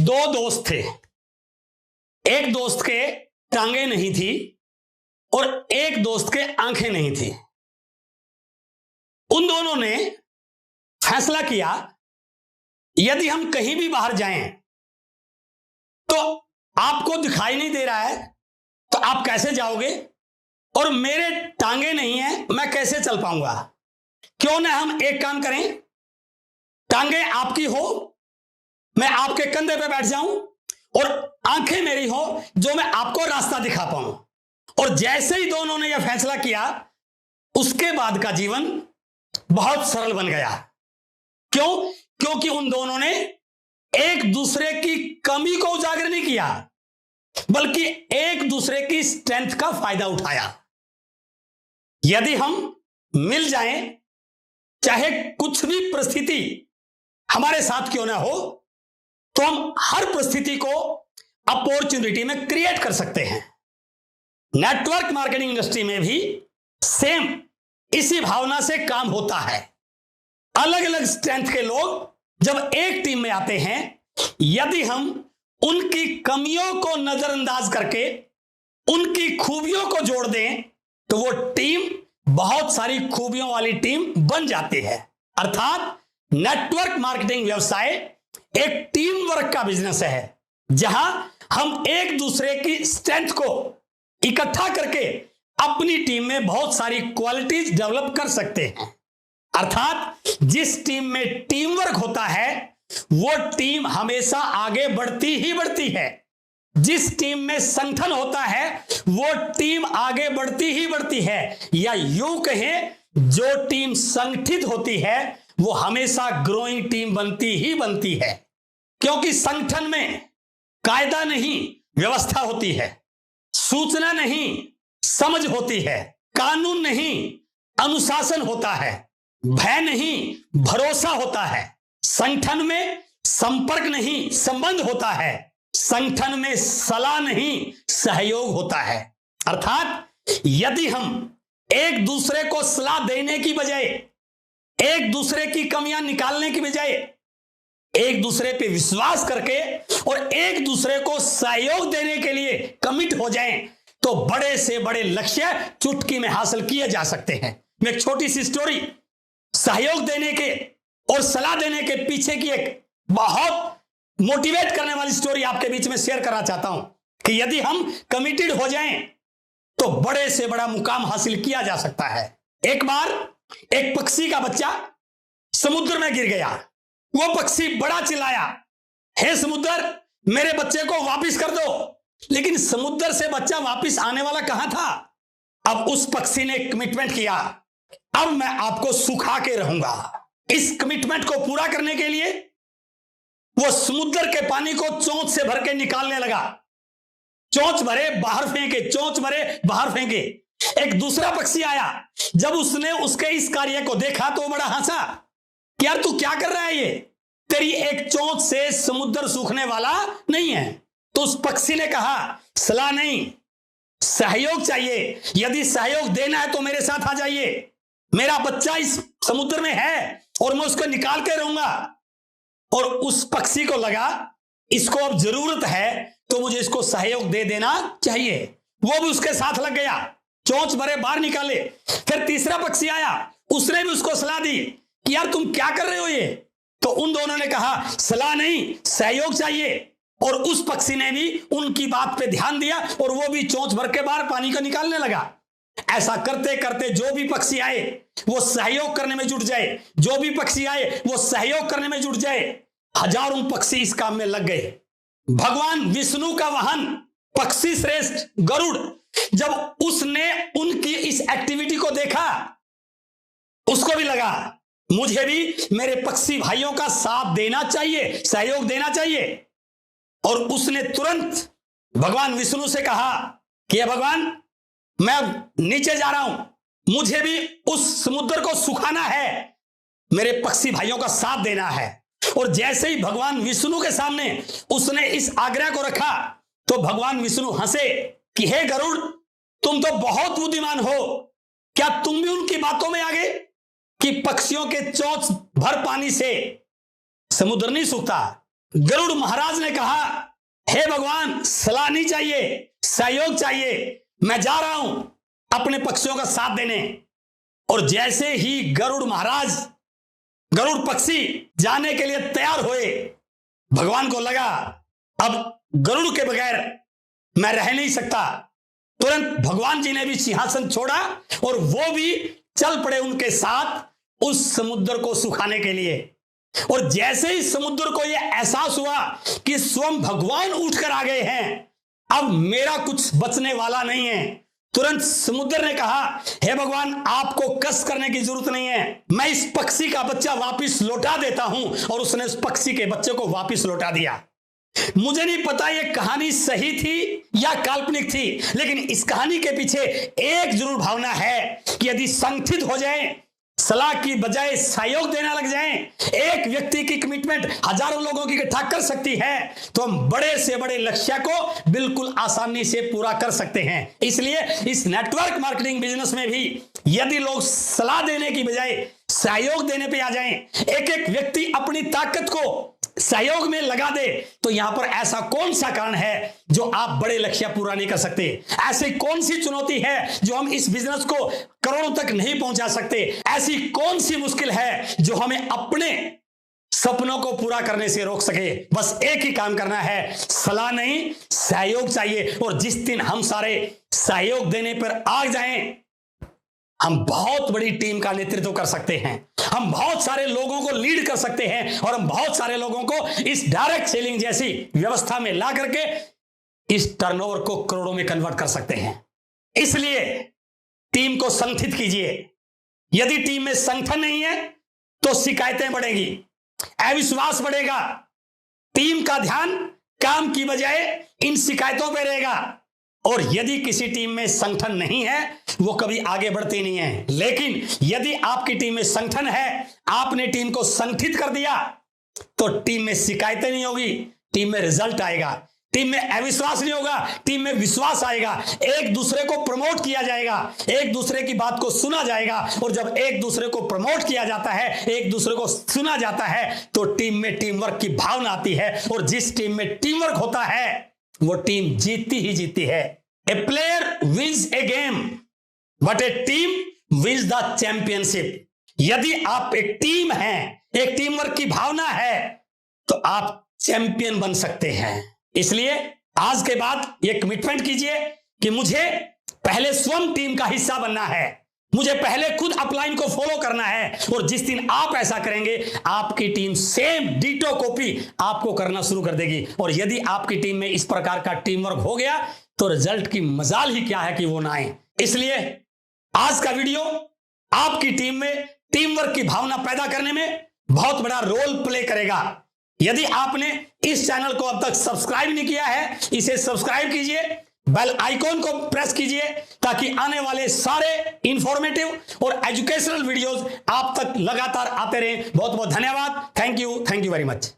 दो दोस्त थे। एक दोस्त के टांगे नहीं थी और एक दोस्त के आंखें नहीं थी। उन दोनों ने फैसला किया, यदि हम कहीं भी बाहर जाएं तो आपको दिखाई नहीं दे रहा है तो आप कैसे जाओगे, और मेरे टांगे नहीं है, मैं कैसे चल पाऊंगा। क्यों ना हम एक काम करें, टांगे आपकी हो, मैं आपके कंधे पे बैठ जाऊं, और आंखें मेरी हो जो मैं आपको रास्ता दिखा पाऊं। और जैसे ही दोनों ने यह फैसला किया, उसके बाद का जीवन बहुत सरल बन गया। क्यों? क्योंकि उन दोनों ने एक दूसरे की कमी को उजागर नहीं किया, बल्कि एक दूसरे की स्ट्रेंथ का फायदा उठाया। यदि हम मिल जाएं, चाहे कुछ भी परिस्थिति हमारे साथ क्यों ना हो, तो हम हर परिस्थिति को अपॉर्चुनिटी में क्रिएट कर सकते हैं। नेटवर्क मार्केटिंग इंडस्ट्री में भी सेम इसी भावना से काम होता है। अलग अलग स्ट्रेंथ के लोग जब एक टीम में आते हैं, यदि हम उनकी कमियों को नजरअंदाज करके उनकी खूबियों को जोड़ दें, तो वो टीम बहुत सारी खूबियों वाली टीम बन जाती है। अर्थात नेटवर्क मार्केटिंग व्यवसाय एक टीम वर्क का बिजनेस है, जहां हम एक दूसरे की स्ट्रेंथ को इकट्ठा करके अपनी टीम में बहुत सारी क्वालिटीज डेवलप कर सकते हैं। अर्थात जिस टीम में टीम वर्क होता है, वो टीम हमेशा आगे बढ़ती ही बढ़ती है। जिस टीम में संगठन होता है, वो टीम आगे बढ़ती ही बढ़ती है। या यूं कहें, जो टीम संगठित होती है वो हमेशा ग्रोइंग टीम बनती ही बनती है। क्योंकि संगठन में कायदा नहीं, व्यवस्था होती है। सूचना नहीं, समझ होती है। कानून नहीं, अनुशासन होता है। भय नहीं, भरोसा होता है। संगठन में संपर्क नहीं, संबंध होता है। संगठन में सलाह नहीं, सहयोग होता है। अर्थात यदि हम एक दूसरे को सलाह देने की बजाय, एक दूसरे की कमियां निकालने की बजाय, एक दूसरे पे विश्वास करके और एक दूसरे को सहयोग देने के लिए कमिट हो जाएं, तो बड़े से बड़े लक्ष्य चुटकी में हासिल किए जा सकते हैं। मैं एक छोटी सी स्टोरी सहयोग देने के और सलाह देने के पीछे की एक बहुत मोटिवेट करने वाली स्टोरी आपके बीच में शेयर करना चाहता हूं कि यदि हम कमिटेड हो जाएं तो बड़े से बड़ा मुकाम हासिल किया जा सकता है। एक बार एक पक्षी का बच्चा समुद्र में गिर गया। वो पक्षी बड़ा चिल्लाया, हे समुद्र, मेरे बच्चे को वापस कर दो। लेकिन समुद्र से बच्चा वापस आने वाला कहां था? अब उस पक्षी ने कमिटमेंट किया, अब मैं आपको सुखा के रहूंगा। इस कमिटमेंट को पूरा करने के लिए वो समुद्र के पानी को चोंच से भर के निकालने लगा। चोंच भरे बाहर फेंके, चोंच भरे बाहर फेंके। एक दूसरा पक्षी आया, जब उसने उसके इस कार्य को देखा तो बड़ा हंसा कि यार तू क्या कर रहा है, ये तेरी एक चोंच से समुद्र सूखने वाला नहीं है। तो उस पक्षी ने कहा, सलाह नहीं, सहयोग चाहिए। यदि सहयोग देना है तो मेरे साथ आ जाइए। मेरा बच्चा इस समुद्र में है और मैं उसको निकाल के रहूंगा। और उस पक्षी को लगा इसको अब जरूरत है तो मुझे इसको सहयोग दे देना चाहिए। वो भी उसके साथ लग गया, चोंच भरे बाहर निकाले। फिर तीसरा पक्षी आया, उसने भी उसको सलाह दी कि यार तुम क्या कर रहे हो ये। तो उन दोनों ने कहा, सलाह नहीं, सहयोग चाहिए। और उस पक्षी ने भी उनकी बात पे ध्यान दिया और वो भी चोंच भर के बाहर पानी को निकालने लगा। ऐसा करते करते जो भी पक्षी आए वो सहयोग करने में जुट जाए, जो भी पक्षी आए वो सहयोग करने में जुट जाए। हजारों पक्षी इस काम में लग गए। भगवान विष्णु का वाहन पक्षी श्रेष्ठ गरुड़, जब उसने उनकी इस एक्टिविटी को देखा, उसको भी लगा मुझे भी मेरे पक्षी भाइयों का साथ देना चाहिए, सहयोग देना चाहिए। और उसने तुरंत भगवान विष्णु से कहा कि हे भगवान, मैं नीचे जा रहा हूं, मुझे भी उस समुद्र को सुखाना है, मेरे पक्षी भाइयों का साथ देना है। और जैसे ही भगवान विष्णु के सामने उसने इस आग्रह को रखा, तो भगवान विष्णु हंसे कि हे गरुड़, तुम तो बहुत बुद्धिमान हो, क्या तुम भी उनकी बातों में आ गए कि पक्षियों के चोंच भर पानी से समुद्र नहीं सूखता, गरुड़ महाराज ने कहा, हे भगवान, सलाह नहीं चाहिए, सहयोग चाहिए, मैं जा रहा हूं अपने पक्षियों का साथ देने। और जैसे ही गरुड़ पक्षी जाने के लिए तैयार हुए, भगवान को लगा अब गरुड़ के बगैर मैं रह नहीं सकता। तुरंत भगवान जी ने भी सिंहासन छोड़ा और वो भी चल पड़े उनके साथ उस समुद्र को सुखाने के लिए। और जैसे ही समुद्र को यह एहसास हुआ कि स्वयं भगवान उठकर आ गए हैं, अब मेरा कुछ बचने वाला नहीं है, तुरंत समुद्र ने कहा, हे भगवान, आपको कष्ट करने की जरूरत नहीं है, मैं इस पक्षी का बच्चा वापस लौटा देता हूं। और उसने उस पक्षी के बच्चे को वापस लौटा दिया। मुझे नहीं पता यह कहानी सही थी या काल्पनिक थी, लेकिन इस कहानी के पीछे एक जरूर भावना है कि यदि संगठित हो जाए, सलाह की बजाय सहयोग देना लग जाए, एक व्यक्ति की कमिटमेंट हजारों लोगों की इकट्ठा कर सकती है, तो हम बड़े से बड़े लक्ष्य को बिल्कुल आसानी से पूरा कर सकते हैं। इसलिए इस नेटवर्क मार्केटिंग बिजनेस में भी यदि लोग सलाह देने की बजाय सहयोग देने पे आ जाएं, एक एक व्यक्ति अपनी ताकत को सहयोग में लगा दे, तो यहां पर ऐसा कौन सा कारण है जो आप बड़े लक्ष्य पूरा नहीं कर सकते? ऐसी कौन सी चुनौती है जो हम इस बिजनेस को करोड़ों तक नहीं पहुंचा सकते? ऐसी कौन सी मुश्किल है जो हमें अपने सपनों को पूरा करने से रोक सके? बस एक ही काम करना है, सलाह नहीं, सहयोग चाहिए। और जिस दिन हम सारे सहयोग देने पर आ जाएं, हम बहुत बड़ी टीम का नेतृत्व कर सकते हैं, हम बहुत सारे लोगों को लीड कर सकते हैं, और हम बहुत सारे लोगों को इस डायरेक्ट सेलिंग जैसी व्यवस्था में ला करके इस टर्नओवर को करोड़ों में कन्वर्ट कर सकते हैं। इसलिए टीम को संगठित कीजिए। यदि टीम में संगठन नहीं है तो शिकायतें बढ़ेगी, अविश्वास बढ़ेगा, टीम का ध्यान काम की बजाय इन शिकायतों पर रहेगा। और यदि किसी टीम में संगठन नहीं है, वो कभी आगे बढ़ती नहीं है। लेकिन यदि आपकी टीम में संगठन है, आपने टीम को संगठित कर दिया, तो टीम में शिकायतें नहीं होगी, टीम में रिजल्ट आएगा, टीम में अविश्वास नहीं होगा, टीम में विश्वास आएगा, एक दूसरे को प्रमोट किया जाएगा, एक दूसरे की बात को सुना जाएगा। और जब एक दूसरे को प्रमोट किया जाता है, एक दूसरे को सुना जाता है, तो टीम में टीम वर्क की भावना आती है। और जिस टीम में टीम वर्क होता है, वो टीम जीतती ही जीतती है। A player wins a game but a team wins the championship. यदि आप एक टीम हैं, एक टीम वर्क की भावना है, तो आप चैंपियन बन सकते हैं। इसलिए आज के बाद ये कमिटमेंट कीजिए कि मुझे पहले स्वयं टीम का हिस्सा बनना है, मुझे पहले खुद अपलाइन को फॉलो करना है। और जिस दिन आप ऐसा करेंगे, आपकी टीम सेम डिटो कॉपी आपको करना शुरू कर देगी। और यदि आपकी टीम में इस प्रकार का टीम वर्क हो गया, तो रिजल्ट की मजाल ही क्या है कि वो ना आए। इसलिए आज का वीडियो आपकी टीम में टीम वर्क की भावना पैदा करने में बहुत बड़ा रोल प्ले करेगा। यदि आपने इस चैनल को अब तक सब्सक्राइब नहीं किया है, इसे सब्सक्राइब कीजिए, बेल आइकॉन को प्रेस कीजिए, ताकि आने वाले सारे इंफॉर्मेटिव और एजुकेशनल वीडियोस आप तक लगातार आते रहें। बहुत बहुत धन्यवाद। Thank you very much.